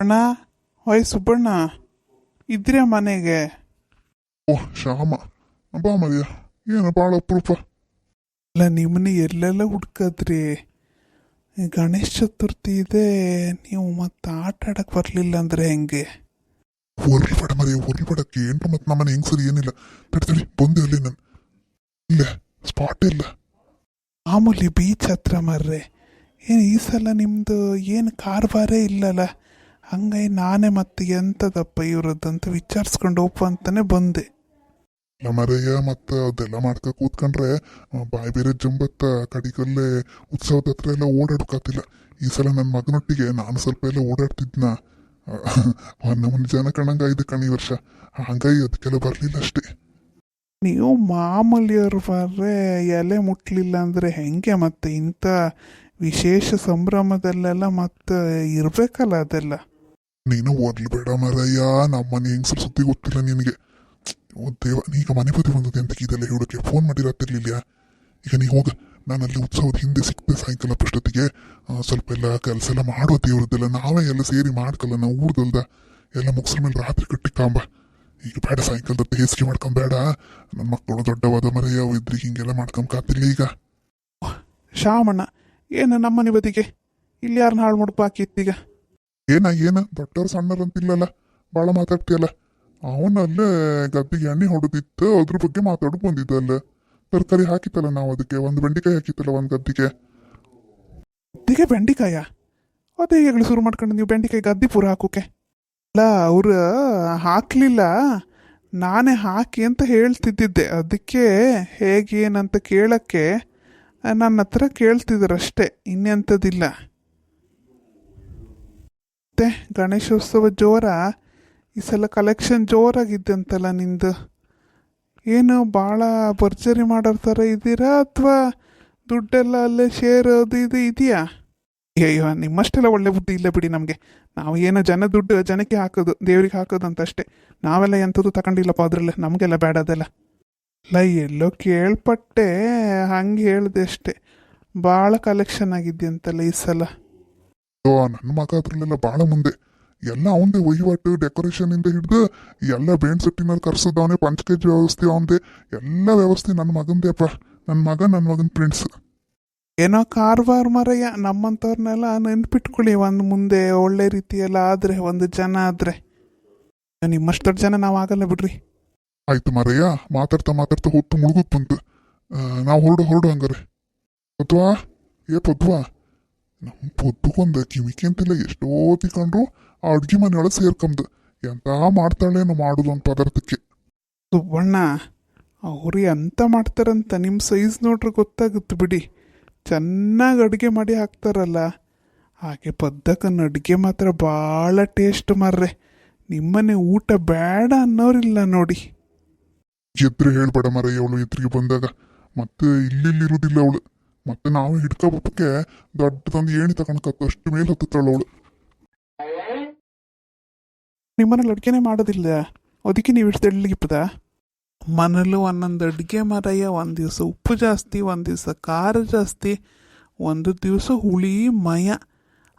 ಅಣ್ಣ, ಹೊಯ್ ಸುಬ್ಬಣ್ಣ, ಇದ್ರ್ಯಾ ಮನೆಗೆ? ಓಹ್ ಶ್ಯಾಮ, ಬಾ ಮರಿಯ. ಏನು ಭಾಳ ಅಪರೂಪ. ಅಲ್ಲ, ನಿಮ್ಮನ್ನ ಎಲ್ಲೆಲ್ಲ ಹುಡ್ಕದ್ರಿ. ಗಣೇಶ ಚತುರ್ಥಿ ಇದೆ, ನೀವು ಮತ್ತೆ ಆಟ ಆಡಕ್ಕೆ ಬರಲಿಲ್ಲ ಅಂದರೆ ಹೆಂಗೆ? ಹೊರ್ಲ್ಬೇಡ ಮರಿಯ, ಹೊರ್ಲ್ಬೇಡಕ್ಕೆ ಏನ್ರ ಮತ್ತೆ ನಮ್ಮನೆ ಹೆಂಗ್ ಸರಿ ಏನಿಲ್ಲ. ತಡಿ ಬಂದೆ ಅಲ್ಲಿ ನಾನು. ಇಲ್ಲ ಸ್ಪಾಟ್ ಇಲ್ಲ. ಮಾಮೂಲಿ ಬೀಚ್ ಹತ್ರ ಮರ್ರೆ. ಏನು ಈ ಸಲ ನಿಮ್ಮದು ಏನು ಕಾರ್ಬಾರೇ ಇಲ್ಲಲ್ಲ. ಹಂಗಾಗಿ ನಾನೇ ಮತ್ತೆ ಎಂಥದಪ್ಪ ಇವ್ರದ್ದಂತ ವಿಚಾರಿಸ್ಕೊಂಡು ಒಪ್ಪ ಅಂತಾನೆ ಬಂದೆ. ಇಲ್ಲ ಮರೆಯ, ಮತ್ತೆ ಅದೆಲ್ಲ ಮಾಡ್ಕ ಕೂತ್ಕೊಂಡ್ರೆ ಬಾಯಿ ಬೇರೆ ಜಂಬತ್ತ. ಕಡಿಗಲ್ಲೇ ಉತ್ಸವದ ಹತ್ರ ಎಲ್ಲ ಓಡಾಡೋಕ್ಕಾತಿಲ್ಲ. ಈ ಸಲ ನನ್ನ ಮಗನೊಟ್ಟಿಗೆ ನಾನು ಸ್ವಲ್ಪ ಎಲ್ಲ ಓಡಾಡ್ತಿದ್ನ. ನಮ್ಮನ್ನ ಜನ ಕಣಂಗಾಯ್ದು ಕಣಿ ವರ್ಷ. ಹಂಗಾಗಿ ಅದಕ್ಕೆಲ್ಲ ಬರಲಿಲ್ಲ ಅಷ್ಟೇ. ನೀವು ಮಾಮೂಲಿಯವ್ರು ಬರ್ರೆ, ಎಲೆ ಮುಟ್ಲಿಲ್ಲ ಅಂದರೆ ಹೆಂಗೆ? ಮತ್ತೆ ಇಂಥ ವಿಶೇಷ ಸಂಭ್ರಮದಲ್ಲೆಲ್ಲ ಮತ್ತೆ ಇರಬೇಕಲ್ಲ ಅದೆಲ್ಲ. ನೀನು ಓದ್ಲ್ಬೇಡ ಮರಯ್ಯ, ನಮ್ಮನೆ ಹೆಂಗ್ಸರು ಸುದ್ದಿ ಗೊತ್ತಿಲ್ಲ ನಿನಗೆ. ದೇವ, ನೀಗ ಮನೆ ಬದಿ ಬಂದದೆ ಅಂತ ಇದೆಲ್ಲ ಹೇಳೋಕ್ಕೆ ಫೋನ್ ಮಾಡಿರತ್ತಿರ್ಲಿಲ್ಲ. ಈಗ ನೀ ಹೋಗ, ನಾನು ಅಲ್ಲಿ ಉತ್ಸವದ ಹಿಂದೆ ಸಿಕ್ತೆ ಸಾಯಂಕಾಲ ಅಷ್ಟೊತ್ತಿಗೆ. ಸ್ವಲ್ಪ ಎಲ್ಲ ಕೆಲಸ ಎಲ್ಲ ಮಾಡೋ ದೇವ್ರದ್ದೆಲ್ಲ ನಾವೇ ಎಲ್ಲ ಸೇರಿ ಮಾಡ್ಕಲ್ಲ. ನಾವು ಊರ್ದಲ್ದ ಎಲ್ಲ ಮುಗಿಸ್ರ ಮೇಲೆ ರಾತ್ರಿ ಕಟ್ಟಿಕಾಂಬ. ಈಗ ಬೇಡ, ಸಾಯಂಕಾಲದ ಹೇಸಿಗೆ ಮಾಡ್ಕೊಂಬೇಡ. ನನ್ನ ಮಕ್ಕಳು ದೊಡ್ಡವಾದ ಮರೆಯ ಇದ್ರಿ ಹಿಂಗೆಲ್ಲ ಮಾಡ್ಕೊಂಬಕಾತಿಲ್ಲ ಈಗ. ಶಾಮಣ್ಣ, ಏನು ನಮ್ಮನೆ ಬದಿಗೆ ಇಲ್ಲಿ ಯಾರನ್ನ ಹಾಳು ಮಾಡ್ಪಾಕಿತ್ತೀಗ? ಏನ ದೊಡ್ಡವ್ರು ಸಣ್ಣರು ಅಂತಿಲ್ಲಲ್ಲ, ಭಾಳ ಮಾತಾಡ್ತೀಯಲ್ಲ. ಅವನಲ್ಲೇ ಗದ್ದಿಗೆ ಎಣ್ಣೆ ಹೊಡೆದಿತ್ತು, ಅದ್ರ ಬಗ್ಗೆ ಮಾತಾಡೋಕೆ ಬಂದಿದ್ದ. ಅಲ್ಲ ತರಕಾರಿ ಹಾಕಿತ್ತಲ್ಲ ನಾವು, ಅದಕ್ಕೆ ಒಂದು ಬೆಂಡೆಕಾಯಿ ಹಾಕಿತ್ತಲ್ಲ ಒಂದು ಗದ್ದಿಗೆ. ಗದ್ದಿಗೆ ಬೆಂಡಿಕಾಯ? ಅದೇ ಹೇಳಿ ಶುರು ಮಾಡ್ಕೊಂಡು ನೀವು ಬೆಂಡಿಕಾಯಿ ಗದ್ದಿ ಪೂರ ಹಾಕೋಕೆ? ಅಲ್ಲ, ಅವ್ರು ಹಾಕಲಿಲ್ಲ, ನಾನೇ ಹಾಕಿ ಅಂತ ಹೇಳ್ತಿದ್ದಿದ್ದೆ. ಅದಕ್ಕೆ ಹೇಗೇನಂತ ಕೇಳೋಕ್ಕೆ ನನ್ನ ಹತ್ರ ಕೇಳ್ತಿದ್ರಷ್ಟೇ, ಇನ್ನೆಂಥದ್ದಿಲ್ಲ. ಮತ್ತೆ ಗಣೇಶೋತ್ಸವ ಜೋರ? ಈ ಸಲ ಕಲೆಕ್ಷನ್ ಜೋರಾಗಿದ್ದಂತಲ್ಲ ನಿಂದು. ಏನು ಭಾಳ ಭರ್ಜರಿ ಮಾಡೋರ ಥರ ಇದ್ದೀರಾ, ಅಥವಾ ದುಡ್ಡೆಲ್ಲ ಅಲ್ಲೇ ಶೇರ್ ಅದು ಇದು ಇದೆಯಾ? ಅಯ್ಯೋ, ನಿಮ್ಮಷ್ಟೆಲ್ಲ ಒಳ್ಳೆ ಬುದ್ಧಿ ಇಲ್ಲ ಬಿಡಿ ನಮಗೆ. ನಾವು ಏನೋ ಜನ ದುಡ್ಡು ಜನಕ್ಕೆ ಹಾಕೋದು, ದೇವ್ರಿಗೆ ಹಾಕೋದು ಅಂತ ಅಷ್ಟೇ. ನಾವೆಲ್ಲ ಎಂಥದ್ದು ತಗೊಂಡಿಲ್ಲಪ್ಪ ಅದರಲ್ಲೇ, ನಮಗೆಲ್ಲ ಬೇಡ ಅದೆಲ್ಲ. ಅಲ್ಲ, ಎಲ್ಲೋ ಕೇಳ್ಪಟ್ಟೆ, ಹಂಗೆ ಹೇಳಿದೆ ಅಷ್ಟೇ. ಭಾಳ ಕಲೆಕ್ಷನ್ ಆಗಿದೆಯಂತಲ್ಲ ಈ ಸಲ. ನನ್ನ ಮಗ ಅದ್ರಲ್ಲೆಲ್ಲ ಭಾಳ ಮುಂದೆ. ಎಲ್ಲ ಅವಂದೇ ವಹಿವಾಟು, ಡೆಕೋರೇಷನ್ ಇಂದ ಹಿಡಿದು ಎಲ್ಲ ಬೇಂಡ್ ಸೆಟ್ಟಿನಲ್ಲಿ ಕರ್ಸೋದವನೇ, ಪಂಚಕೇಜ್ ವ್ಯವಸ್ಥೆ ಅವಂದೇ, ಎಲ್ಲ ವ್ಯವಸ್ಥೆ ನನ್ನ ಮಗಂದೇಪ್ಪ. ನನ್ನ ಮಗನ ಫ್ರೆಂಡ್ಸ್. ಏನೋ ಕಾರ್ಬಾರ್ ಮರಯ್ಯ, ನಮ್ಮಂಥವ್ರನ್ನೆಲ್ಲ ನೆನ್ಪಿಟ್ಕೊಳ್ಳಿ. ಒಂದು ಮುಂದೆ ಒಳ್ಳೆ ರೀತಿಯೆಲ್ಲ ಆದರೆ, ಒಂದು ಜನ ಆದರೆ. ನಿಮ್ಮಷ್ಟು ದೊಡ್ಡ ಜನ ನಾವು ಆಗಲ್ಲ ಬಿಡ್ರಿ. ಆಯ್ತು ಮರಯ್ಯ, ಮಾತಾಡ್ತಾ ಹೊತ್ತು ಮುಳುಗುತ್ ಬಂತು. ನಾವು ಹೊರಡು ಹಂಗಾರೆ. ಪದ್ವಾ, ಪದ್ವಾ, ನಮ್ಮ ಪೊದ್ದುಗೊಂದು ಕಿಮಿಕಿ ಅಂತಿಲ್ಲ, ಎಷ್ಟೋ ತಿಕೊಂಡ್ರು ಆ ಅಡ್ಗೆ ಮನೆಯೊಳಗೆ ಸೇರ್ಕಂದು ಎಂತ ಮಾಡ್ತಾಳೇನು ಮಾಡೋದು ಒಂದು ಪದಾರ್ಥಕ್ಕೆ. ಸುಬ್ಬಣ್ಣ, ಅವ್ರು ಎಂತ ಮಾಡ್ತಾರಂತ ನಿಮ್ಮ ಸೈಜ್ ನೋಡ್ರೆ ಗೊತ್ತಾಗುತ್ತೆ ಬಿಡಿ. ಚೆನ್ನಾಗಿ ಅಡುಗೆ ಮಾಡಿ ಹಾಕ್ತಾರಲ್ಲ. ಹಾಗೆ ಪದ್ದಕ್ಕನ ಅಡುಗೆ ಮಾತ್ರ ಭಾಳ ಟೇಸ್ಟ್ ಮಾರ್ರೆ. ನಿಮ್ಮನೆ ಊಟ ಬೇಡ ಅನ್ನೋರಿಲ್ಲ ನೋಡಿ. ಎದ್ರೆ ಹೇಳ್ಬೇಡ ಮರಯ್ಯ, ಅವಳು ಎದುರಿಗೆ ಬಂದಾಗ ಮತ್ತೆ ಇಲ್ಲಿರುವುದಿಲ್ಲ ಅವಳು. ಮತ್ತೆ ನಾವು ಹಿಡ್ಕೋಬಕ್ಕೆ ದೊಡ್ಡದೊಂದು ಏಣಿ ತಗೊಂಡ್ಕತ್ತು, ಅಷ್ಟು ಮೇಲೆ ಹತ್ತುತ್ತಾಳು ಅವಳು. ನಿಮ್ಮನೇಲಿ ಅಡುಗೆನೇ ಮಾಡೋದಿಲ್ಲ, ಅದಕ್ಕೆ ನೀವು ಇಷ್ಟು ತೆಳ್ಳಗಿಪ್ಪದ? ಮನೇಲೂ ಒಂದೊಂದು ಅಡುಗೆ ಮರಯ್ಯ. ಒಂದು ದಿವಸ ಉಪ್ಪು ಜಾಸ್ತಿ, ಒಂದು ದಿವಸ ಖಾರ ಜಾಸ್ತಿ, ಒಂದು ದಿವಸ ಹುಳಿ ಮಯ.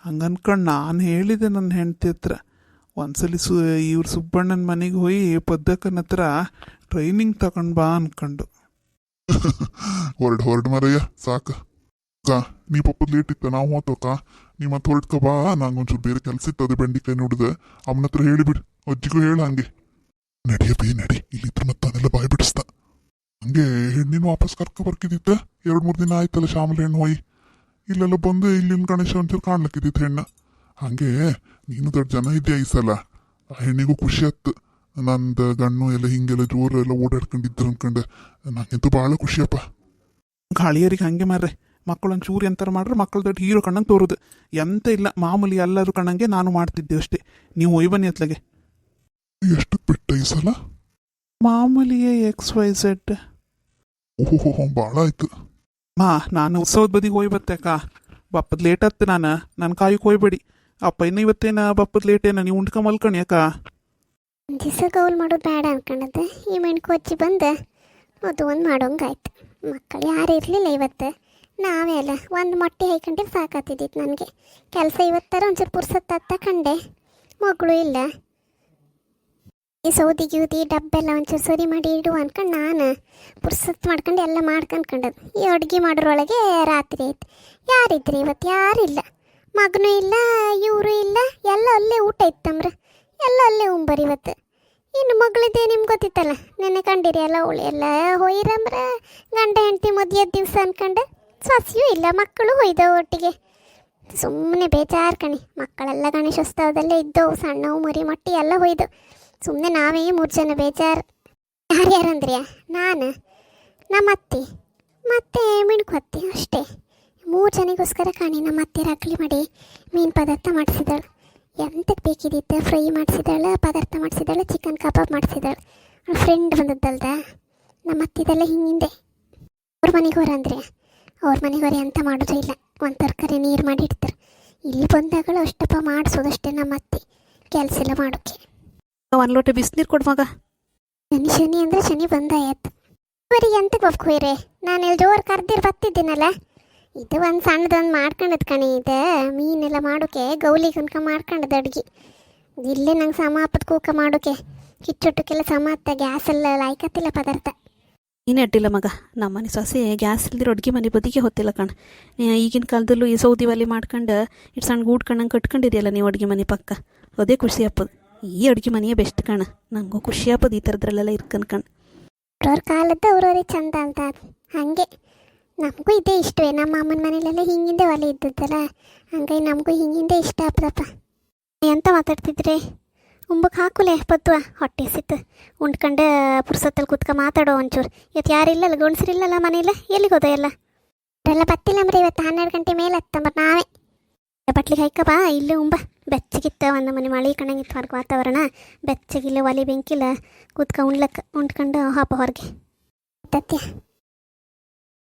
ಹಂಗನ್ಕೊಂಡು ನಾನು ಹೇಳಿದೆ ನನ್ನ ಹೆಂಡತಿ ಹತ್ರ. ಒಂದ್ಸಲಿ ಇವ್ರು ಸುಬ್ಬಣ್ಣನ ಮನೆಗೆ ಹೋಗಿ ಪದ್ದಕ್ಕನ ಹತ್ರ ಟ್ರೈನಿಂಗ್ ತಗೊಂಡು ಬಾ ಅನ್ಕೊಂಡು. ಹೊರಡು ಮರಯ್ಯ, ಸಾಕು. ನೀ ಪಪ್ಪದ ಲೇಟ್ ಇತ್ತ, ನಾವು ಹೋತೋಕ. ನೀ ಮತ್ತೆ ಹೊರಡ್ಕ ಬಾ, ನಂಗೊಂಚೂರು ಬೇರೆ ಕೆಲಸ ಇತ್ತು, ಅದು ಬೆಂಡಿಕಾಯಿ ನೋಡಿದೆ. ಅವನ ಹತ್ರ ಹೇಳಿಬಿಡು, ಅಜ್ಜಿಗೂ ಹೇಳ ಹಂಗೆ. ನಡಿ, ಇಲ್ಲಿತ್ರ ಮತ್ತೆ ಅದೆಲ್ಲ ಬಾಯ್ ಬಿಡಿಸ್ತ. ಹಂಗೆ ಹೆಣ್ಣಿನ ವಾಪಸ್ ಬರ್ಕಿದ್ದಿತ್ತ. 2-3 ದಿನ ಆಯ್ತಲ್ಲ ಶಾಮಲ್ ಹೆಣ್ಣು ಹೋಯಿ. ಇಲ್ಲೆಲ್ಲ ಬಂದು ಇಲ್ಲಿನ ಗಣೇಶ ಒಂಚೂರು ಕಾಣ್ಲಕ್ಕಿದ್ದಿತ್ತು ಹೆಣ್ಣು. ಹಂಗೆ ನೀನು ದೊಡ್ಡ ಜನ ಇದೆಯಾ ಈ ಸಲ. ಆ ಹೆಣ್ಣಿಗೂ ಖುಷಿ ಆಯ್ತು, ನಂದು ಗಣ್ಣು ಎಲ್ಲ ಹಿಂಗೆಲ್ಲ ಜೋರು ಎಲ್ಲ ಓಡಾಡ್ಕೊಂಡಿದ್ರು ಅನ್ಕೊಂಡೆ. ನಂಗಂತೂ ಭಾಳ ಖುಷಿಯಪ್ಪ. ಗಾಳಿಯರಿಗೆ ಹಂಗೆ ಮಾರ್ರೆ, ಮಕ್ಕಳೊಂದು ಚೂರು ಎಂತಾರು ಮಾಡ್ರೆ ಮಕ್ಕಳು ದೊಡ್ಡ ಹೀರೋ ಕಣ್ಣಂಗೆ ತೋರುದು. ಎಂತ ಇಲ್ಲ, ಮಾಮೂಲಿ ಎಲ್ಲರೂ ಕಣ್ಣಂಗೆ ನಾನು ಮಾಡ್ತಿದ್ದೆ ಅಷ್ಟೇ. ನೀವು ಒಯ್ ಬನ್ನಿ ಅತ್ಲಾಗೆ. ಎಷ್ಟು ಬಿಟ್ಟ ಈ ಸಲ? ಮಾಮೂಲಿಯೇ XYZ. ಓಹೋ, ಭಾಳ ಆಯ್ತು. ನಾನು ಉತ್ಸವದ ಬದಿಗೆ ಹೋಯ್ ಬತ್ತೇಕ. ಬಪ್ಪದ ಲೇಟ್ ಆಯ್ತು, ನನ್ನ ಕಾಯಕ್ಕೆ ಹೋಯ್ಬೇಡಿ. ಅಪ್ಪ ಇನ್ನು ಇವತ್ತೇನ ಬಪ್ಪದ ಲೇಟೇನ, ನೀವು ಉಂಡ್ಕ ಮಲ್ಕಣಿ ಯಾಕ? ದಿವಸ ಗೌಲ್ ಮಾಡೋದು ಬೇಡ ಅನ್ಕೊಂಡದ್ದು, ಈ ಮೆಣ್ಕು ಹಚ್ಚಿ ಬಂದೆ, ಅದು ಒಂದು ಮಾಡೋಂಗಾಯ್ತು. ಮಕ್ಕಳು ಯಾರು ಇರಲಿಲ್ಲ ಇವತ್ತು, ನಾವೇ ಅಲ್ಲ. ಒಂದು ಮೊಟ್ಟೆ ಹೈಕೊಂಡ್ರೆ ಸಾಕಾತಿದ್ದಿತ್ತು ನನಗೆ. ಕೆಲಸ ಇವತ್ತರ ಒಂಚೂರು ಪುರ್ಸತ್ತ ಕಂಡೆ. ಮಗಳು ಇಲ್ಲ. ಈ ಸೌದಿ ಗಿೌದಿ ಡಬ್ಬೆಲ್ಲ ಒಂಚೂರು ಸರಿ ಮಾಡಿ ಇಡು ಅನ್ಕೊಂಡು ನಾನು ಪುರ್ಸತ್ ಮಾಡ್ಕೊಂಡು ಎಲ್ಲ ಮಾಡ್ಕೊಂಡ್ಕೊಂಡದ್ದು. ಈ ಅಡುಗೆ ಮಾಡೋರೊಳಗೆ ರಾತ್ರಿ ಆಯ್ತು. ಯಾರಿದ್ರಿ ಇವತ್ತು? ಯಾರಿಲ್ಲ. ಮಗನೂ ಇಲ್ಲ, ಇವರು ಇಲ್ಲ, ಎಲ್ಲ ಅಲ್ಲೇ ಊಟ ಇತ್ತಂಬ್ರ, ಎಲ್ಲ ಅಲ್ಲೇ ಉಂಬರಿ ಇವತ್ತು. ಇನ್ನು ಮಗಳಿದ್ದೆ ನಿಮ್ಗೆ ಗೊತ್ತಿತ್ತಲ್ಲ, ನೆನ್ನೆ ಕಂಡಿರಿ ಎಲ್ಲ ಅವಳು ಎಲ್ಲ ಹೊಯ್ರಂಬ್ರ ಗಂಡ ಹೆಂಡತಿ ಮದುವೆ ದಿವಸ ಅನ್ಕೊಂಡು ಸೊಸೆಯೂ ಇಲ್ಲ, ಮಕ್ಕಳು ಹೊಯ್ದವು ಒಟ್ಟಿಗೆ. ಸುಮ್ಮನೆ ಬೇಜಾರು ಕಣಿ. ಮಕ್ಕಳೆಲ್ಲ ಗಣೇಶೋತ್ಸವದಲ್ಲೇ ಇದ್ದವು, ಸಣ್ಣವು ಮರಿ ಮಟ್ಟಿ ಎಲ್ಲ ಹೊಯ್ದು. ಸುಮ್ಮನೆ ನಾವೇ 3 ಜನ ಬೇಜಾರು. ಯಾರ್ಯಾರಂದ್ರಿಯ? ನಾನು, ನಮ್ಮ ಅತ್ತೆ ಮತ್ತೆ ಮಿಣ್ಕು ಅತ್ತೆ, ಅಷ್ಟೇ 3 ಜನಿಗೋಸ್ಕರ ಕಾಣಿ. ನಮ್ಮ ಅತ್ತೆ ರಗ್ಲಿ ಮಾಡಿ ಮೀನು ಪದಾರ್ಥ ಮಾಡಿಸಿದಾಳು. ಎಂತಕ್ಕೆ ಬೇಕಿದ್ದಿತ್ತು? ಫ್ರೈ ಮಾಡಿಸಿದಾಳು, ಪದಾರ್ಥ ಮಾಡಿಸಿದಾಳು, ಚಿಕನ್ ಕಬಾಬ್ ಮಾಡಿಸಿದಾಳು. ಅವಳ ಫ್ರೆಂಡ್ ಬಂದದ್ದಲ್ದ, ನಮ್ಮ ಅತ್ತಿದೆಲ್ಲ ಹಿಂಗಿದೆ. ಅವ್ರ ಮನೆಗೆ ಹೊರಂದ್ರೆ ಅವ್ರ ಮನೆಗೆ ಹೊರೆ ಅಂತ ಮಾಡೋದು ಇಲ್ಲ, ಒಂದು ತರಕಾರಿ ನೀರು ಮಾಡಿ ಇಡ್ತಾರೆ. ಇಲ್ಲಿ ಬಂದಾಗಳು ಅಷ್ಟಪ್ಪ ಮಾಡಿಸೋದಷ್ಟೇ ನಮ್ಮ ಅತ್ತೆ, ಕೆಲಸ ಎಲ್ಲ ಮಾಡೋಕ್ಕೆ. ಒಂದು ಲೋಟ ಬಿಸಿನೀರು ಕೊಡು ಮಗ. ಶನಿ ಅಂದರೆ ಶನಿ ಬಂದಾಯತ್ತು. ಇವರಿಗೆ ಎಂತಕ್ಕೆ ಒಪ್ಕೋಯ್ರೆ? ನಾನು ಇಲ್ಲಿ ಜೋರು ಕರ್ದಿರು ಬರ್ತಿದ್ದೀನಲ್ಲ. ಇದು ಒಂದು ಸಣ್ಣದೊಂದು ಮಾಡ್ಕೊಂಡದ್ ಕಣಿ. ಇದು ಮೀನೆಲ್ಲ ಮಾಡೋಕೆ ಗೌಲಿ ಕನ್ಕ ಮಾಡ್ಕೊಂಡದ್ದು ಅಡುಗೆ. ಇಲ್ಲೇ ನಂಗೆ ಸಮ ಹಪ್ಪದ ಕೂಕ ಮಾಡೋಕೆ ಕಿಚ್ಚೊಟ್ಟಕ್ಕೆಲ್ಲ ಸಮ ಹತ್ತ. ಗ್ಯಾಸೆಲ್ಲ ಲಾಯ್ಕತ್ತಿಲ್ಲ ಪದಾರ್ಥ. ನೀನೇ ಅಡ್ಡಿಲ್ಲ ಮಗ. ನಮ್ಮನೆ ಸೊಸೆ ಗ್ಯಾಸ್ ಇಲ್ದಿರೋ ಅಡುಗೆ ಮನೆ ಬದಿಗೆ ಹೊತ್ತಿಲ್ಲ ಕಣ. ಈಗಿನ ಕಾಲದಲ್ಲೂ ಈ ಸೌದಿ ಒಲೆ ಮಾಡ್ಕೊಂಡು ಇಟ್ಟು ಸಣ್ಣ ಗೂಡ್ಕಂಡಂಗೆ ಕಟ್ಕೊಂಡಿದೆಯಲ್ಲ ನೀವು ಅಡುಗೆ ಮನೆ ಪಕ್ಕ. ಅದೇ ಖುಷಿ ಹಪ್ಪದು. ಈ ಅಡುಗೆ ಮನೆಯೇ ಬೆಸ್ಟ್ ಕಣ. ನನಗೂ ಖುಷಿ ಹಪ್ಪದು ಈ ಥರದ್ರಲ್ಲೆಲ್ಲ ಇರ್ಕನ್ ಕಣ್. ಅವ್ರವ್ರ ಕಾಲದ್ದು ಅವ್ರವ್ರಿಗೆ ಚಂದ ಅಂತ. ಹಾಗೆ ನಮಗೂ ಇದೇ ಇಷ್ಟವೇ. ನಮ್ಮ ಅಮ್ಮನ ಮನೇಲೆಲ್ಲ ಹಿಂಗಿಂದೆ ಒಲೆ ಇದ್ದದ್ದಲ್ಲ, ಹಂಗಾಗಿ ನಮಗೂ ಹಿಂಗಿಂದೆ ಇಷ್ಟ ಆಗ್ತದಪ್ಪ. ಎಂತ ಮಾತಾಡ್ತಿದ್ರಿ? ಉಂಬಕ್ಕೆ ಹಾಕುಲೆ ಪತ್ವ, ಹೊಟ್ಟೆ ಸಿತ್ತು. ಉಂಡ್ಕೊಂಡು ಪುರ್ಸತ್ತಲ್ಲಿ ಕೂತ್ಕ ಮಾತಾಡೋ ಒಂಚೂರು. ಇವತ್ತು ಯಾರಿಲ್ಲಲ್ಲ, ಗಂಡಸರಿಲ್ಲಲ್ಲ ಮನೇಲಿ, ಎಲ್ಲಿಗೆ ಹೋದ ಎಲ್ಲ? ಅವರೆಲ್ಲ ಬತ್ತಿಲ್ಲ ಅಂಬ್ರಿ, ಇವತ್ತು 12 ಗಂಟೆ ಮೇಲೆ ಹತ್ತಂಬ ನಾವೇ ಬಟ್ಲಿಗೆ ಹಾಯ್ಕ ಬಾ. ಇಲ್ಲೇ ಉಂಬ ಬೆಚ್ಚಗಿತ್ತ, ಒಂದು ಮನೆ ಮಳೆ ಕಣಂಗಿತ್ತು ಹೊರಗೆ ವಾತಾವರಣ. ಬೆಚ್ಚಗಿಲ್ಲ, ಒಲೆ ಬೆಂಕಿಲ್ಲ, ಕೂತ್ಕ ಉಣ್ಲಕ್ಕ. ಉಂಡ್ಕೊಂಡು ಹಾಪ ಹೊರಗೆ.